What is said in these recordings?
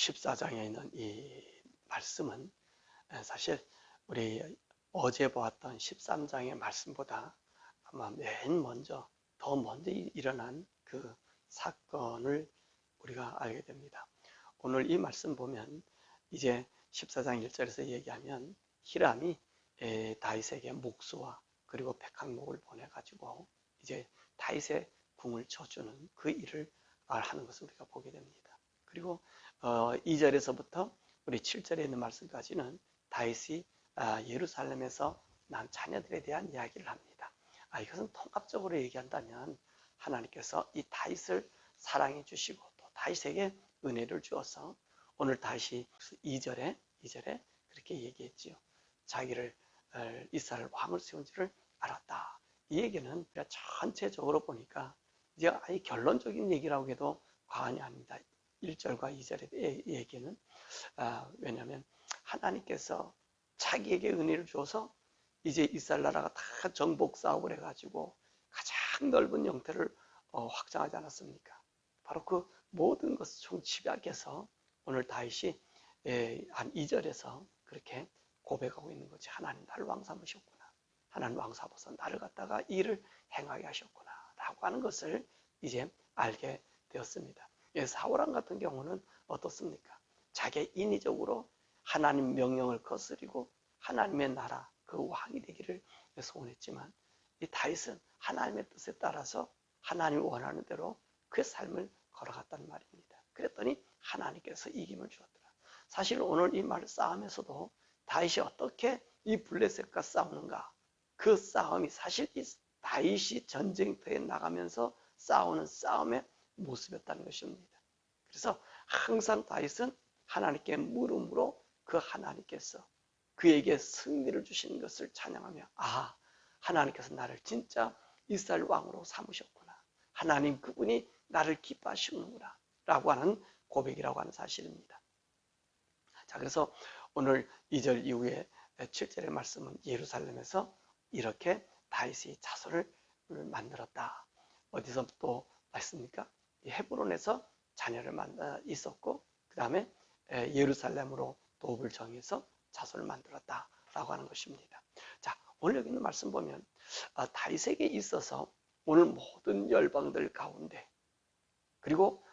14장에 있는 이 말씀은 사실 우리 어제 보았던 13장의 말씀보다 아마 더 먼저 일어난 그 사건을 우리가 알게 됩니다. 오늘 이 말씀 보면 이제 14장 1절에서 얘기하면 히람이 다윗에게 목수와 그리고 백항목을 보내가지고 이제 다윗의 궁을 쳐주는 그 일을 하는 것을 우리가 보게 됩니다. 그리고 2절에서부터 우리 7절에 있는 말씀까지는 다윗이 예루살렘에서 난 자녀들에 대한 이야기를 합니다. 이것은 통합적으로 얘기한다면 하나님께서 이 다윗을 사랑해 주시고 또 다윗에게 은혜를 주어서 오늘 다윗이 2절에 그렇게 얘기했지요. 자기를 이스라엘 왕을 세운 줄을 알았다. 이 얘기는 전체적으로 보니까 이제 아예 결론적인 얘기라고 해도 과언이 아닙니다. 1절과 2절의 얘기는 왜냐하면 하나님께서 자기에게 은혜를 줘서 이제 이스라엘 나라가 다 정복 사업을 해가지고 가장 넓은 영토를 확장하지 않았습니까? 바로 그 모든 것을 총집약해서 오늘 다윗이 한 2절에서 그렇게 고백하고 있는 거지. 하나님 나를 왕 삼으셨구나. 하나님 왕 삼아서 나를 갖다가 일을 행하게 하셨구나 라고 하는 것을 이제 알게 되었습니다. 사울왕 같은 경우는 어떻습니까? 자기 인위적으로 하나님 명령을 거스리고 하나님의 나라 그 왕이 되기를 소원했지만 이 다윗은 하나님의 뜻에 따라서 하나님이 원하는 대로 그 삶을 걸어갔단 말입니다. 그랬더니 하나님께서 이김을 주었더라. 사실 오늘 이 말 싸움에서도 다윗이 어떻게 이 블레셋과 싸우는가, 그 싸움이 사실 이 다윗이 전쟁터에 나가면서 싸우는 싸움의 모습이었다는 것입니다. 그래서 항상 다윗은 하나님께 물음으로 그 하나님께서 그에게 승리를 주시는 것을 찬양하며 하나님께서 나를 진짜 이스라엘 왕으로 삼으셨구나. 하나님 그분이 나를 기뻐하시는구나 라고 하는 고백이라고 하는 사실입니다. 자, 그래서 오늘 2절 이후에 7절의 말씀은 예루살렘에서 이렇게 다윗이 자손을 만들었다. 어디서 또 말씀입니까? 헤브론에서 자녀를 있었고 그 다음에 예루살렘으로 도읍을 정해서 자손을 만들었다라고 하는 것입니다. 자, 오늘 여기 있는 말씀 보면 다윗에게 있어서 오늘 모든 열방들 가운데 그리고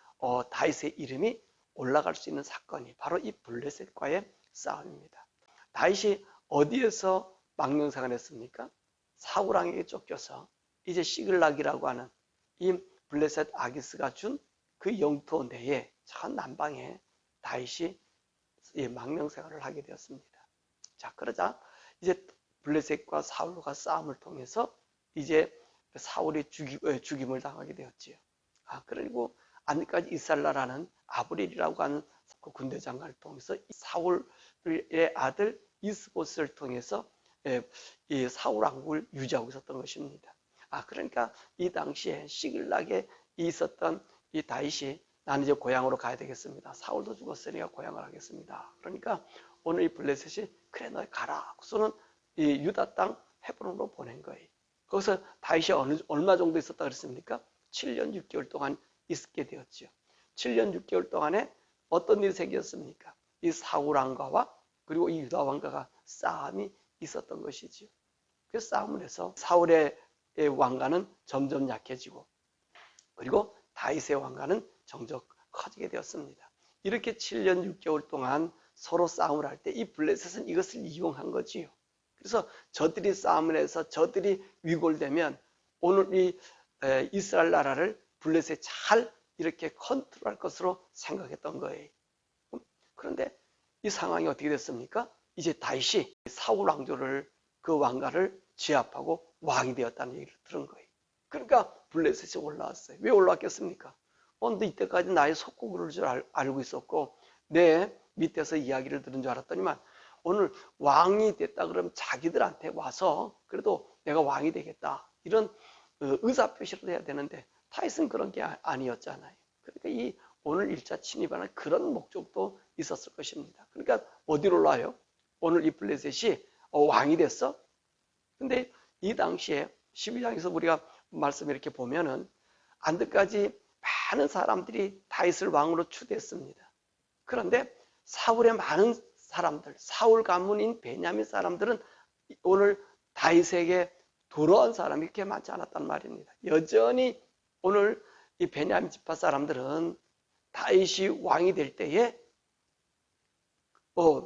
다윗의 이름이 올라갈 수 있는 사건이 바로 이 블레셋과의 싸움입니다. 다윗이 어디에서 망명생활을 했습니까? 사울왕에게 쫓겨서 이제 시글락이라고 하는 이 블레셋 아기스가 준 그 영토 내에 저 남방에 다윗이 망명생활을 하게 되었습니다. 자, 그러자 이제 블레셋과 사울과 싸움을 통해서 이제 사울이 죽임을 당하게 되었지요. 그리고 안까지 이스라엘 나라는 아브릴이라고 하는 그 군대 장관을 통해서 사울의 아들 이스보스를 통해서 이 사울 왕국을 유지하고 있었던 것입니다. 그러니까 이 당시에 시글락에 있었던 이 다윗이 나는 이제 고향으로 가야 되겠습니다. 사울도 죽었으니까 고향을 하겠습니다. 그러니까 오늘 이 블레셋이 그래 너 가라. 그래서는 이 유다 땅 헤브론으로 보낸 거예요. 거기서 다윗이 얼마 정도 있었다 그랬습니까? 7년 6개월 동안 있게 되었죠. 7년 6개월 동안에 어떤 일이 생겼습니까? 이 사울 왕가와 그리고 이 유다 왕가가 싸움이 있었던 것이지요. 그 싸움을 해서 사울의 왕가는 점점 약해지고 그리고 다윗의 왕가는 점점 커지게 되었습니다. 이렇게 7년 6개월 동안 서로 싸움을 할 때 이 블레셋은 이것을 이용한 거지요. 그래서 저들이 싸움을 해서 저들이 위골되면 오늘 이 이스라엘 나라를 블레셋이 잘 이렇게 컨트롤할 것으로 생각했던 거예요. 그런데 이 상황이 어떻게 됐습니까? 이제 다윗이 사울 왕조를 그 왕가를 제압하고 왕이 되었다는 얘기를 들은 거예요. 그러니까 블레셋이 올라왔어요. 왜 올라왔겠습니까? 근데 이때까지 나의 속국을 줄 알고 있었고 내 밑에서 이야기를 들은 줄 알았더니만 오늘 왕이 됐다 그러면 자기들한테 와서 그래도 내가 왕이 되겠다 이런 의사표시를 해야 되는데 다윗은 그런 게 아니었잖아요. 그러니까 이 오늘 1차 침입하는 그런 목적도 있었을 것입니다. 그러니까 어디로 올라와요? 오늘 이 블레셋이 왕이 됐어? 근데 이 당시에 12장에서 우리가 말씀 이렇게 보면은 안드까지 많은 사람들이 다윗을 왕으로 추대했습니다. 그런데 사울의 많은 사람들, 사울 가문인 베냐민 사람들은 오늘 다윗에게 돌아온 사람이 그렇게 많지 않았단 말입니다. 여전히 오늘 이 베냐민 지파 사람들은 다윗이 왕이 될 때에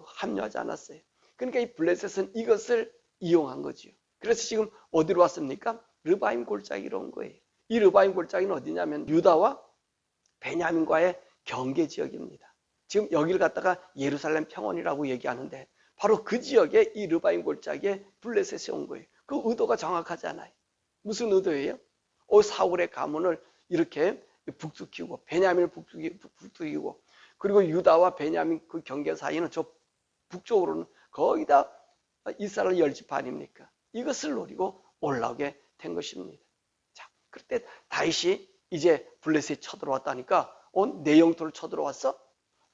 합류하지 않았어요. 그러니까 이 블레셋은 이것을 이용한 거죠. 그래서 지금 어디로 왔습니까? 르바임 골짜기로 온 거예요. 이 르바임 골짜기는 어디냐면 유다와 베냐민과의 경계 지역입니다. 지금 여기를 갖다가 예루살렘 평원이라고 얘기하는데 바로 그 지역에 이 르바임 골짜기에 블레셋이 온 거예요. 그 의도가 정확하잖아요. 무슨 의도예요? 사울의 가문을 이렇게 북두키고 베냐민을 북두키고 그리고 유다와 베냐민 그 경계 사이는 저 북쪽으로는 거의 다 이스라엘 열지파 아닙니까? 이것을 노리고 올라오게 된 것입니다. 자, 그때 다윗이 이제 블레셋이 쳐들어왔다니까 내 영토를 쳐들어왔어?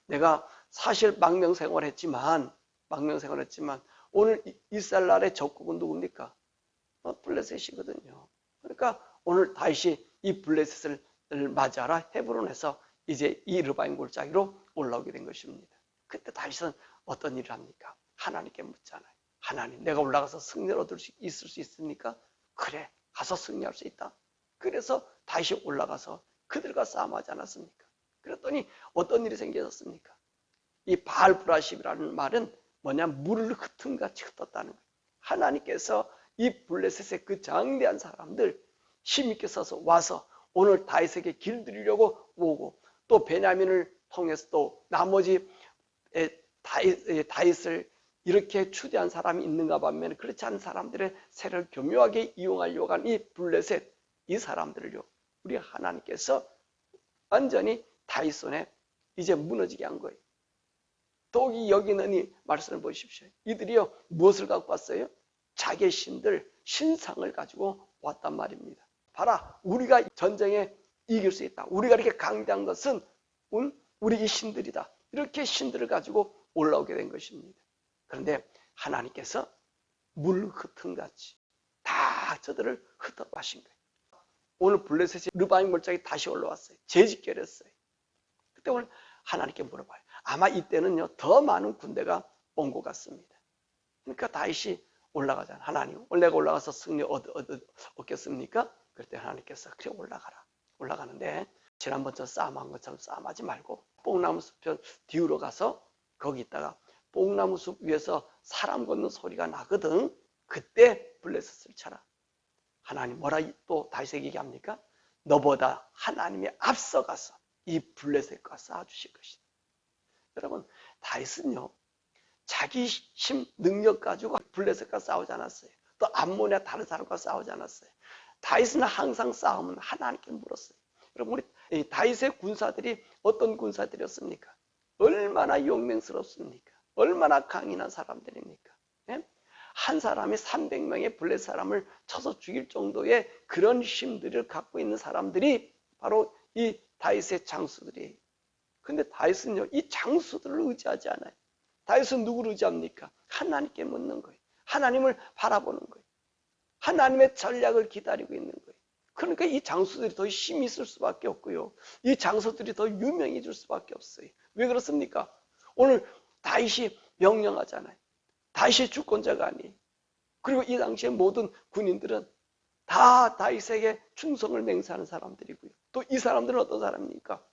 내가 사실 망명생활했지만 오늘 이스라엘 나라의 적국은 누굽니까? 블레셋이거든요. 그러니까 오늘 다윗이 이 블레셋을 맞이하라 헤브론에서 이제 이 르바임 골짜기로 올라오게 된 것입니다. 그때 다윗은 어떤 일을 합니까? 하나님께 묻잖아요. 하나님, 내가 올라가서 승리를 얻을 수 있을 수 있습니까? 그래, 가서 승리할 수 있다. 그래서 다윗이 올라가서 그들과 싸움하지 않았습니까? 그랬더니 어떤 일이 생겼습니까? 이 바알브라십이라는 말은 뭐냐? 물을 흩은같이 흩었다는 거예요. 하나님께서 이 블레셋의 그 장대한 사람들 힘있게 써서 와서 오늘 다윗에게 길들이려고 오고 또 베냐민을 통해서 또 나머지 다윗을 이렇게 추대한 사람이 있는가 반면에 그렇지 않은 사람들의 세를 교묘하게 이용하려고 한 이 블레셋 이 사람들을요 우리 하나님께서 완전히 다윗 손에 이제 무너지게 한 거예요. 또 여기 있는 이 말씀을 보십시오. 이들이요 무엇을 갖고 왔어요? 자기의 신들 신상을 가지고 왔단 말입니다. 봐라, 우리가 전쟁에 이길 수 있다. 우리가 이렇게 강대한 것은 우리 이 신들이다. 이렇게 신들을 가지고 올라오게 된 것입니다. 그런데 하나님께서 물 흩은같이 다 저들을 흩어 마신 거예요. 오늘 블레셋이 르바임 골짜기 다시 올라왔어요. 재집결했어요. 그때 오늘 하나님께 물어봐요. 아마 이때는요 더 많은 군대가 온 것 같습니다. 그러니까 다윗이 올라가잖아. 하나님, 내가 올라가서 승리 얻겠습니까? 그때 하나님께서 그래 올라가라. 올라가는데 지난번 저 싸움한 것처럼 싸움하지 말고 뽕나무 숲 뒤로 가서 거기 있다가 뽕나무 숲 위에서 사람 걷는 소리가 나거든. 그때 블레셋을 쳐라. 하나님 뭐라 또 다윗에게 얘기합니까? 너보다 하나님이 앞서가서 이 블레셋과 싸워주실 것이다. 여러분 다윗은요 자기 힘 능력 가지고 블레셋과 싸우지 않았어요. 또 암몬이나 다른 사람과 싸우지 않았어요. 다윗은 항상 싸움은 하나님께 물었어요. 여러분 우리 다윗의 군사들이 어떤 군사들이었습니까? 얼마나 용맹스럽습니까? 얼마나 강인한 사람들입니까? 예? 한 사람이 300명의 블레셋 사람을 쳐서 죽일 정도의 그런 힘들을 갖고 있는 사람들이 바로 이 다윗의 장수들이에요. 근데 다윗은요 이 장수들을 의지하지 않아요. 다윗은 누구를 의지합니까? 하나님께 묻는 거예요. 하나님을 바라보는 거예요. 하나님의 전략을 기다리고 있는 거예요. 그러니까 이 장수들이 더 힘이 있을 수밖에 없고요. 이 장수들이 더 유명해질 수밖에 없어요. 왜 그렇습니까? 오늘 다윗이 명령하잖아요. 다윗이 주권자가 아니에요. 그리고 이 당시에 모든 군인들은 다 다윗에게 충성을 맹세하는 사람들이고요. 또 이 사람들은 어떤 사람입니까?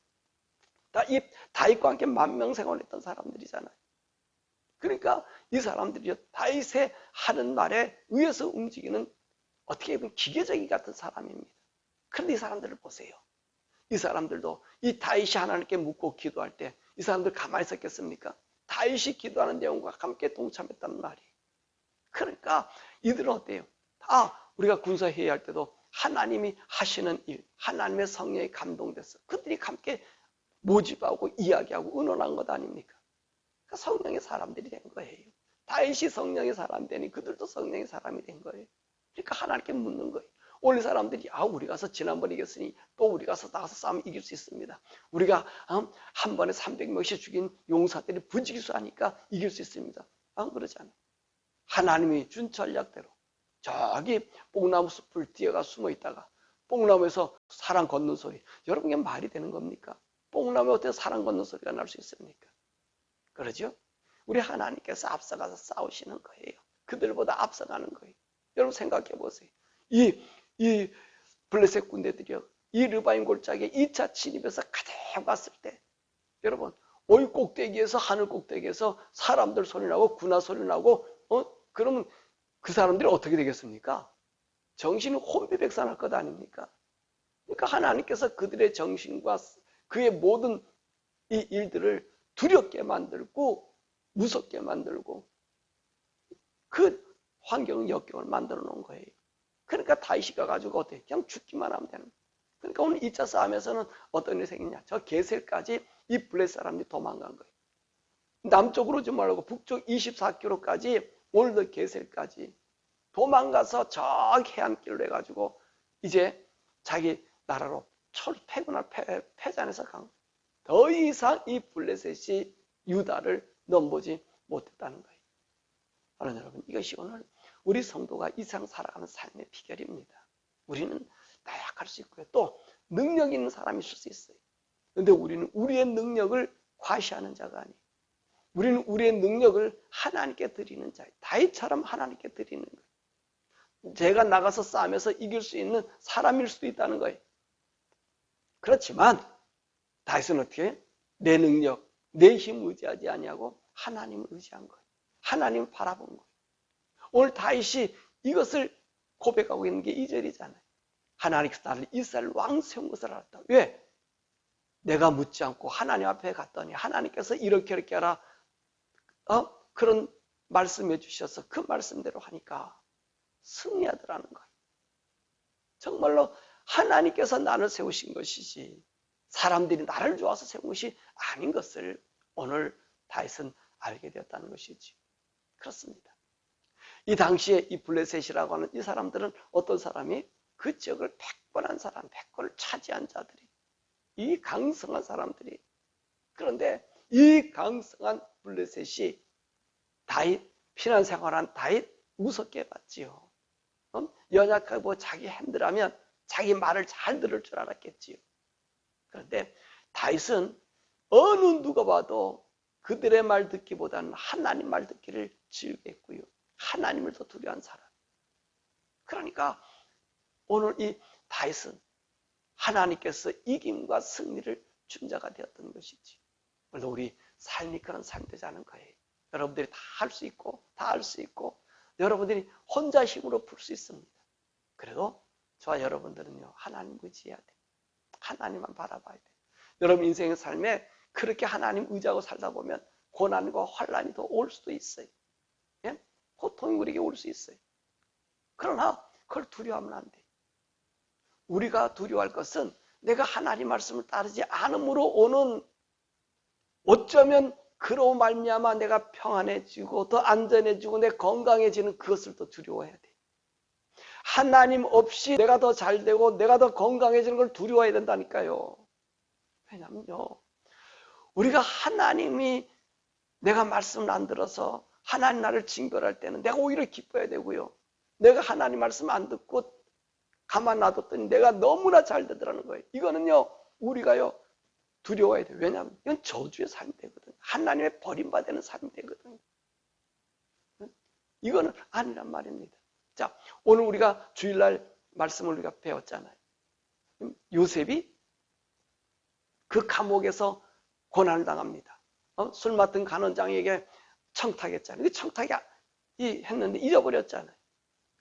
다 이 다윗과 함께 만명생활했던 사람들이잖아요. 그러니까 이 사람들이 다윗의 하는 말에 의해서 움직이는 어떻게 보면 기계적이 같은 사람입니다. 그런데 이 사람들을 보세요. 이 사람들도 이 다윗이 하나님께 묻고 기도할 때 이 사람들 가만히 있었겠습니까? 다윗이 기도하는 내용과 함께 동참했단 말이에요. 그러니까 이들은 어때요? 다 우리가 군사회의 할 때도 하나님이 하시는 일, 하나님의 성령에 감동돼서 그들이 함께 모집하고 이야기하고 의논한 것 아닙니까? 그러니까 성령의 사람들이 된 거예요. 다윗이 성령의 사람이 되니 그들도 성령의 사람이 된 거예요. 그러니까 하나님께 묻는 거예요. 오늘 사람들이 우리 가서 지난번에 이겼으니 또 우리 가서 나가서 싸우면 이길 수 있습니다. 우리가 한 번에 300명씩 죽인 용사들이 부지기수하니까 이길 수 있습니다. 안 그러잖아요. 하나님이 준 전략대로 저기 뽕나무 숲을 뛰어가 숨어 있다가 뽕나무에서 사람 걷는 소리. 여러분 이게 말이 되는 겁니까? 뽕나무에 어떻게 사람 걷는 소리가 날 수 있습니까? 그러죠? 우리 하나님께서 앞서가서 싸우시는 거예요. 그들보다 앞서가는 거예요. 여러분 생각해 보세요. 이 블레셋 군대들이요. 이 르바임 골짜기에 2차 진입에서 가득 왔을 때 여러분 올 꼭대기에서 하늘 꼭대기에서 사람들 소리 나고 군화 소리 나고 그러면 그 사람들이 어떻게 되겠습니까? 정신이 혼비백산할 것 아닙니까? 그러니까 하나님께서 그들의 정신과 그의 모든 이 일들을 두렵게 만들고 무섭게 만들고 그 환경을 역경을 만들어 놓은 거예요. 그러니까 다윗이 가가지고 어때? 그냥 죽기만 하면 되는 거예요. 그러니까 오늘 2차 싸움에서는 어떤 일이 생기냐? 저 게셀까지 이 블레셋 사람들이 도망간 거예요. 남쪽으로 좀 말고 북쪽 24km까지 오늘도 게셀까지 도망가서 저 해안길로 해가지고 이제 자기 나라로 패군을 패전해서 간 거예요. 더 이상 이 블레셋이 유다를 넘보지 못했다는 거예요. 여러분, 이것이 오늘 우리 성도가 이상 살아가는 삶의 비결입니다. 우리는 나약할 수 있고요. 또 능력 있는 사람이 있을 수 있어요. 그런데 우리는 우리의 능력을 과시하는 자가 아니에요. 우리는 우리의 능력을 하나님께 드리는 자예요. 다윗처럼 하나님께 드리는 거예요. 제가 나가서 싸움에서 이길 수 있는 사람일 수도 있다는 거예요. 그렇지만 다윗은 어떻게 해요? 내 능력, 내 힘 의지하지 아니하고 하나님을 의지한 거예요. 하나님을 바라본 거예요. 오늘 다윗이 이것을 고백하고 있는 게 2절이잖아요. 하나님께서 나를 이스라엘 왕 세운 것을 알았다. 왜? 내가 묻지 않고 하나님 앞에 갔더니 하나님께서 이렇게 하라 그런 말씀해 주셔서 그 말씀대로 하니까 승리하더라는 거예요. 정말로 하나님께서 나를 세우신 것이지 사람들이 나를 좋아서 세운 것이 아닌 것을 오늘 다윗은 알게 되었다는 것이지. 그렇습니다. 이 당시에 이 블레셋이라고 하는 이 사람들은 어떤 사람이 그 지역을 패권한 사람, 패권을 차지한 자들이 이 강성한 사람들이 그런데 이 강성한 블레셋이 다윗 피난 생활한 다윗 무섭게 봤지요. 연약하고 자기 핸들하면 자기 말을 잘 들을 줄 알았겠지요. 그런데 다윗은 어느 누가 봐도 그들의 말 듣기보다는 하나님 말 듣기를 즐겼고요. 하나님을 더 두려워한 사람. 그러니까 오늘 이 다윗은 하나님께서 이김과 승리를 준 자가 되었던 것이지. 물론 우리 삶이 그런 삶이 되지 않은 거예요. 여러분들이 다 할 수 있고 다 할 수 있고 여러분들이 혼자 힘으로 풀 수 있습니다. 그래도 저와 여러분들은요 하나님 의지해야 돼. 하나님만 바라봐야 돼. 여러분 인생의 삶에 그렇게 하나님 의지하고 살다 보면 고난과 환난이 더 올 수도 있어요. 예? 고통이 우리에게 올 수 있어요. 그러나 그걸 두려워하면 안 돼. 우리가 두려워할 것은 내가 하나님 말씀을 따르지 않음으로 오는 어쩌면 그로 말미암아 내가 평안해지고 더 안전해지고 내 건강해지는 그것을 더 두려워해야 돼. 하나님 없이 내가 더 잘되고 내가 더 건강해지는 걸 두려워해야 된다니까요. 왜냐면요. 우리가 하나님이 내가 말씀을 안 들어서 하나님 나를 징벌할 때는 내가 오히려 기뻐야 되고요. 내가 하나님 말씀 안 듣고 가만 놔뒀더니 내가 너무나 잘 되더라는 거예요. 이거는요. 우리가요. 두려워야 돼요. 왜냐하면 이건 저주의 삶이 되거든요. 하나님의 버림받는 삶이 되거든요. 이거는 아니란 말입니다. 자, 오늘 우리가 주일날 말씀을 우리가 배웠잖아요. 요셉이 그 감옥에서 고난을 당합니다. 술 맡은 간원장에게 청탁했잖아요. 그 청탁이 했는데 잊어버렸잖아요.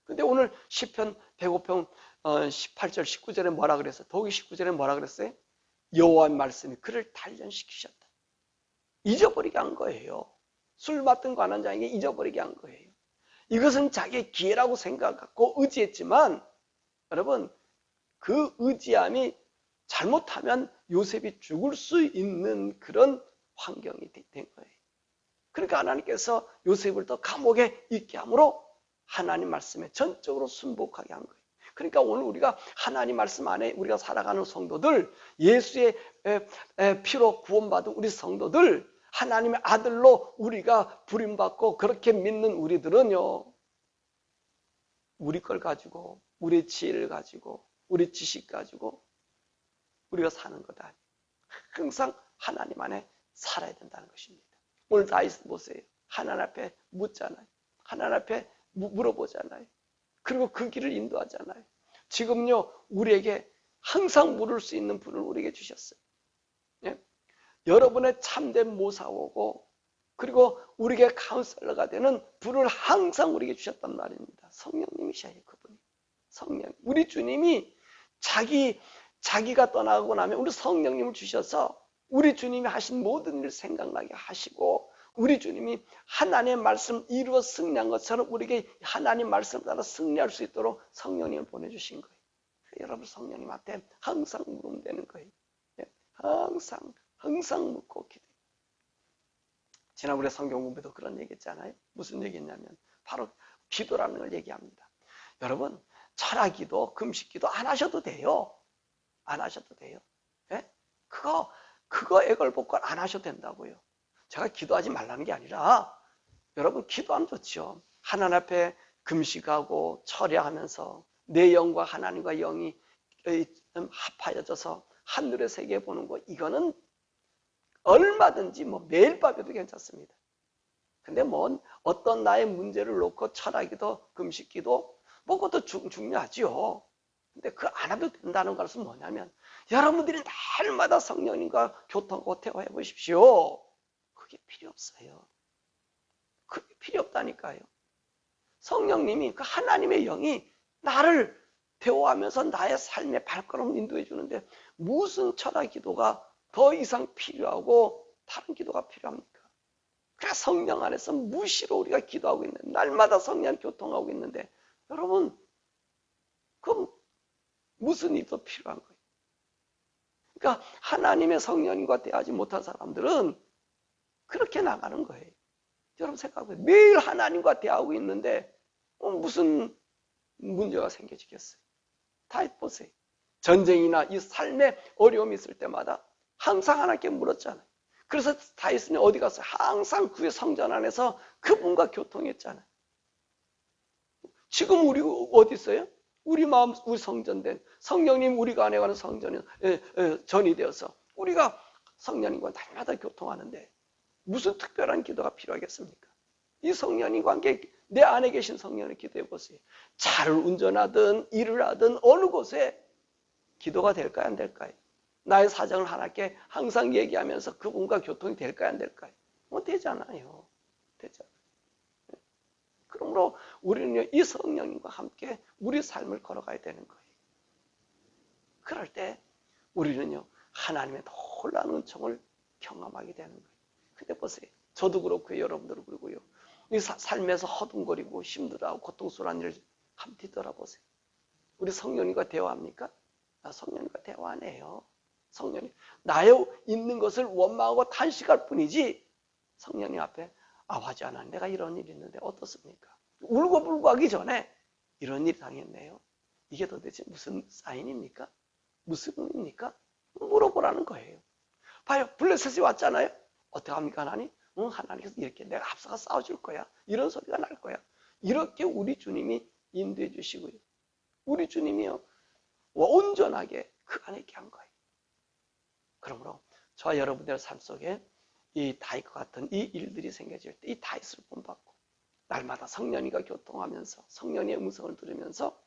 근데 오늘 시편 105편 18절 19절에 뭐라 그랬어요? 더욱이 19절에 뭐라 그랬어요? 여호와의 말씀이 그를 단련시키셨다. 잊어버리게 한 거예요. 술 맡은 관원장에게 잊어버리게 한 거예요. 이것은 자기의 기회라고 생각하고 의지했지만 여러분 그 의지함이 잘못하면 요셉이 죽을 수 있는 그런 환경이 된 거예요. 그러니까 하나님께서 요셉을 더 감옥에 있게 함으로 하나님 말씀에 전적으로 순복하게 한 거예요. 그러니까 오늘 우리가 하나님 말씀 안에 우리가 살아가는 성도들, 예수의 피로 구원받은 우리 성도들, 하나님의 아들로 우리가 부름받고 그렇게 믿는 우리들은요, 우리 걸 가지고, 우리 지혜를 가지고, 우리 지식 가지고 우리가 사는 것 아니에요. 항상 하나님 안에 살아야 된다는 것입니다. 오늘 다윗 보세요. 하나님 앞에 묻잖아요. 하나님 앞에 물어보잖아요. 그리고 그 길을 인도하잖아요. 지금요, 우리에게 항상 물을 수 있는 분을 우리에게 주셨어요. 예? 여러분의 참된 모사오고, 그리고 우리에게 카운셀러가 되는 분을 항상 우리에게 주셨단 말입니다. 성령님이셔요, 그분이. 성령. 우리 주님이 자기가 떠나고 나면 우리 성령님을 주셔서 우리 주님이 하신 모든 일을 생각나게 하시고, 우리 주님이 하나님의 말씀 이루어 승리한 것처럼 우리에게 하나님의 말씀 따라 승리할 수 있도록 성령님을 보내주신 거예요. 여러분 성령님한테 항상 물으면 되는 거예요. 항상 묻고 기도해요. 지난번에 성경 공부도 그런 얘기 했잖아요. 무슨 얘기했냐면 바로 기도라는 걸 얘기합니다. 여러분 철학기도 금식기도 안 하셔도 돼요. 안 하셔도 돼요. 예? 그거 애걸복걸 안 하셔도 된다고요. 제가 기도하지 말라는 게 아니라 여러분 기도하면 좋죠. 하나님 앞에 금식하고 철야하면서 내 영과 하나님과 영이 합하여져서 하늘의 세계 보는 거, 이거는 얼마든지 매일 밤에도 괜찮습니다. 근데 어떤 나의 문제를 놓고 철학기도 금식기도 그것도 중요하지요. 근데 안 해도 된다는 것은 뭐냐면 여러분들이 날마다 성령님과 교통하고 대화해 보십시오. 그게 필요 없어요. 그게 필요 없다니까요. 성령님이 그 하나님의 영이 나를 대화하면서 나의 삶의 발걸음을 인도해 주는데 무슨 철학 기도가 더 이상 필요하고 다른 기도가 필요합니까? 그래 성령 안에서 무시로 우리가 기도하고 있는데 날마다 성령 교통하고 있는데 여러분 그럼 무슨 일이 더 필요한 거예요? 그러니까 하나님의 성령님과 대하지 못한 사람들은 그렇게 나가는 거예요. 여러분 생각해보세요. 매일 하나님과 대하고 있는데 무슨 문제가 생겨지겠어요? 다 보세요. 전쟁이나 이 삶의 어려움이 있을 때마다 항상 하나님께 물었잖아요. 그래서 다윗은 어디 갔어요? 항상 그의 성전 안에서 그분과 교통했잖아요. 지금 우리 어디 있어요? 우리 마음, 우리 성전된 성령님 우리가 안에 가는 성전이 전이 되어서 우리가 성령님과 날마다 교통하는데 무슨 특별한 기도가 필요하겠습니까? 이 성령님과 함께 내 안에 계신 성령을 기도해 보세요. 차를 운전하든 일을 하든 어느 곳에 기도가 될까요? 안 될까요? 나의 사정을 하나님께 항상 얘기하면서 그분과 교통이 될까요? 안 될까요? 되잖아요. 되잖아요. 그러므로 우리는 이 성령님과 함께 우리 삶을 걸어가야 되는 거예요. 그럴 때 우리는요 하나님의 놀라운 은총을 경험하게 되는 거예요. 근데 보세요. 저도 그렇고요. 여러분들도 그러고요. 이 삶에서 허둥거리고 힘들어하고 고통스러운 일을 한번 뒤돌아보세요. 우리 성령님과 대화합니까? 성령님과 대화 안 해요. 성령님 나의 있는 것을 원망하고 탄식할 뿐이지 성령님 앞에 화지 않아. 내가 이런 일이 있는데 어떻습니까? 울고불고 하기 전에 이런 일이 당했네요. 이게 도대체 무슨 사인입니까? 무슨 의미입니까? 물어보라는 거예요. 봐요. 블레셋이 왔잖아요. 어떻게 합니까 하나님? 하나님께서 이렇게 내가 앞서가 싸워줄 거야. 이런 소리가 날 거야. 이렇게 우리 주님이 인도해 주시고요. 우리 주님이요. 온전하게 그 안에 있게 한 거예요. 그러므로 저와 여러분들의 삶 속에 이 다윗과 같은 이 일들이 생겨질 때 이 다윗을 본받고 날마다 성령님과 교통하면서 성령의 음성을 들으면서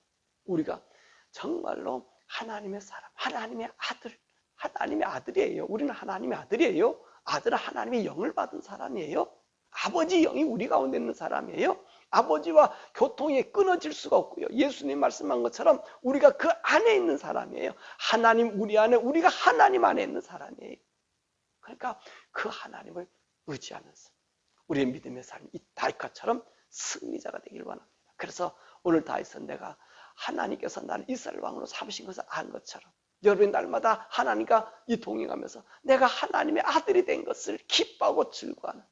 우리가 정말로 하나님의 사람, 하나님의 아들, 하나님의 아들이에요. 우리는 하나님의 아들이에요. 아들은 하나님의 영을 받은 사람이에요. 아버지 영이 우리 가운데 있는 사람이에요. 아버지와 교통이 끊어질 수가 없고요. 예수님 말씀한 것처럼 우리가 그 안에 있는 사람이에요. 하나님 우리 안에, 우리가 하나님 안에 있는 사람이에요. 그러니까 그 하나님을 의지하면서 우리의 믿음의 삶이 이 다윗처럼 승리자가 되길 원합니다. 그래서 오늘 다윗은 내가 하나님께서 나를 이스라엘 왕으로 삼으신 것을 안 것처럼 여러분이 날마다 하나님과 이 동행하면서 내가 하나님의 아들이 된 것을 기뻐하고 즐거워하는,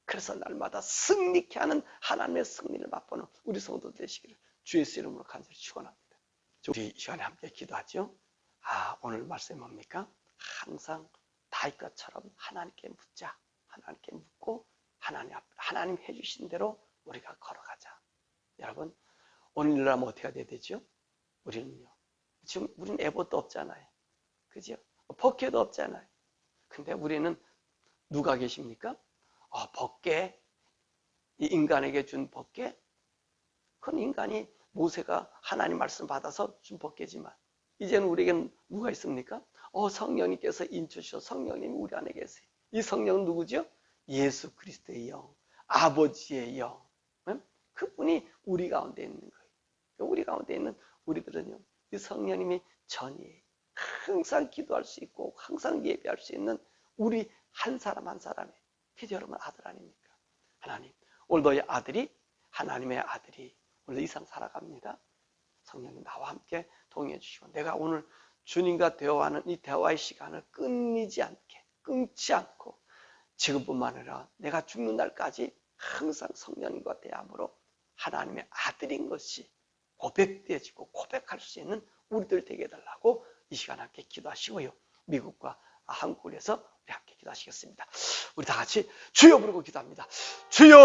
그래서 날마다 승리케 하는 하나님의 승리를 맛보는 우리 성도 되시기를 주의 이름으로 간절히 축원합니다. 우리 이 시간에 함께 기도하죠. 오늘 말씀이 뭡니까? 항상 다윗처럼 하나님께 묻자. 하나님께 묻고 하나님 해주신 대로 우리가 걸어가자. 여러분 오늘날은 어떻게 해야 되죠? 우리는요. 지금 우리는 에봇도 없잖아요. 그죠? 버킷도 없잖아요. 근데 우리는 누가 계십니까? 법궤, 이 인간에게 준 법궤, 그건 인간이 모세가 하나님 말씀 받아서 준 법궤지만 이제는 우리에겐 누가 있습니까? 성령님께서 인주셔. 성령님이 우리 안에 계세요. 이 성령은 누구죠? 예수 그리스도의 영, 아버지의 영. 그분이 우리 가운데 있는 거예요. 우리 가운데 있는 우리들은요, 이 성령님이 전이에요. 항상 기도할 수 있고 항상 예배할 수 있는 우리 한 사람 한 사람이, 그저 여러분 아들 아닙니까? 하나님, 오늘도 아들이, 하나님의 아들이 오늘 이 세상 살아갑니다. 성령님 나와 함께 동행해 주시고, 내가 오늘 주님과 대화하는 이 대화의 시간을 끊이지 않게, 끊지 않고 지금뿐만 아니라 내가 죽는 날까지 항상 성령님과 대함으로 하나님의 아들인 것이 고백되어지고 고백할 수 있는 우리들 되게 해달라고 이 시간 함께 기도하시고요. 미국과 한국에서 우리 함께 기도하시겠습니다. 우리 다 같이 주여 부르고 기도합니다. 주여!